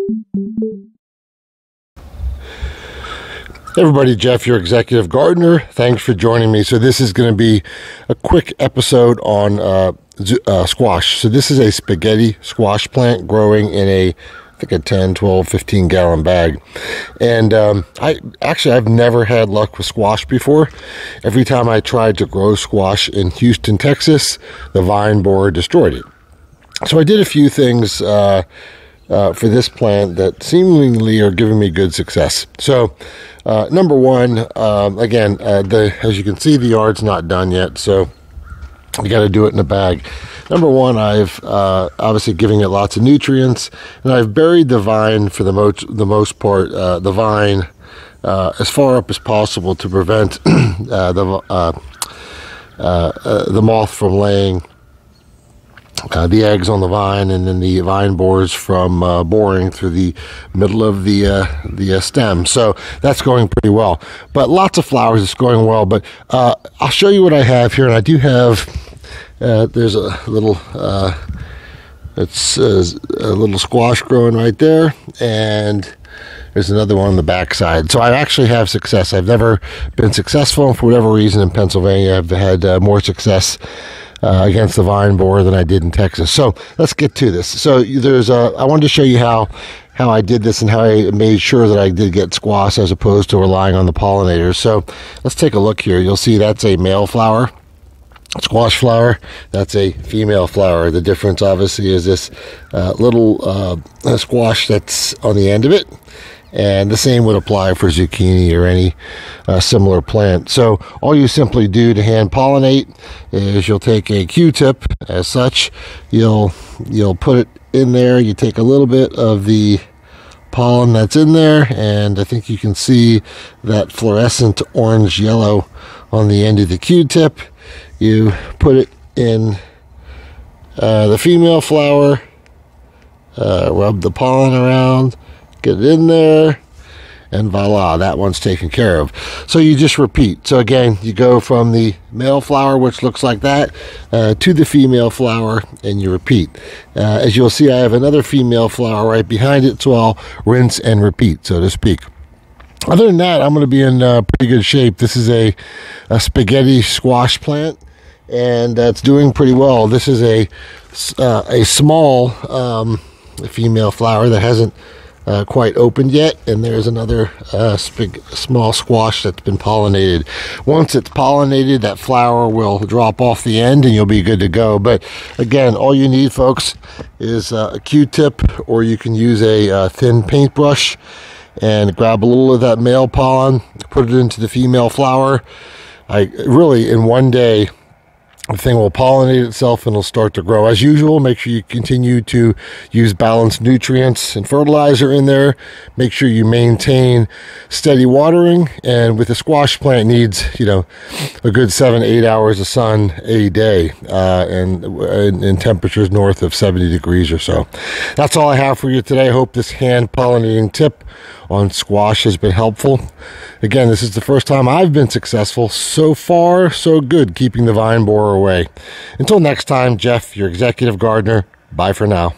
Hey everybody, Jeff, your executive gardener. Thanks for joining me. So this is going to be a quick episode on squash. So this is a spaghetti squash plant growing in I think a 10, 12, 15 gallon bag. And I've never had luck with squash before. Every time I tried to grow squash in Houston, Texas, the vine borer destroyed it. So I did a few things for this plant that seemingly are giving me good success. So number one, as you can see, the yard's not done yet, so you got to do it in a bag. Number one, I've obviously giving it lots of nutrients, and I've buried the vine for the most part, the vine as far up as possible to prevent the moth from laying the eggs on the vine, and then the vine borers from boring through the middle of the stem. So that's going pretty well. But lots of flowers, it's going well. But I'll show you what I have here, and I do have. There's a little. It's a little squash growing right there, and there's another one on the back side. So I actually have success. I've never been successful, and for whatever reason in Pennsylvania, I've had more success against the vine borer than I did in Texas. So let's get to this. So I wanted to show you how I did this and how I made sure that I did get squash as opposed to relying on the pollinators. So let's take a look here. You'll see that's a male flower, squash flower. That's a female flower. The difference obviously is this little squash that's on the end of it. And the same would apply for zucchini or any similar plant. So all you simply do to hand pollinate is you'll take a Q-tip as such. You'll put it in there. You take a little bit of the pollen that's in there, and I think you can see that fluorescent orange yellow on the end of the Q-tip. You put it in the female flower, rub the pollen around, get it in there, and voila, that one's taken care of. So you just repeat. So again, you go from the male flower, which looks like that, to the female flower, and you repeat. As you'll see, I have another female flower right behind it, so I'll rinse and repeat, so to speak. Other than that, I'm going to be in pretty good shape. This is a spaghetti squash plant, and it's doing pretty well. This is a small female flower that hasn't quite opened yet, and there's another small squash that's been pollinated. Once it's pollinated, that flower will drop off the end and you'll be good to go. But again, all you need, folks, is a Q-tip, or you can use a thin paintbrush and grab a little of that male pollen, put it into the female flower. In one day, the thing will pollinate itself and it'll start to grow. As usual, make sure you continue to use balanced nutrients and fertilizer in there. Make sure you maintain steady watering. And with the squash plant, it needs, a good 7-8 hours of sun a day, and in temperatures north of 70 degrees or so. That's all I have for you today. I hope this hand pollinating tip on squash has been helpful. Again, this is the first time I've been successful. So far, so good, keeping the vine borer away. Until next time, Jeff, your executive gardener. Bye for now.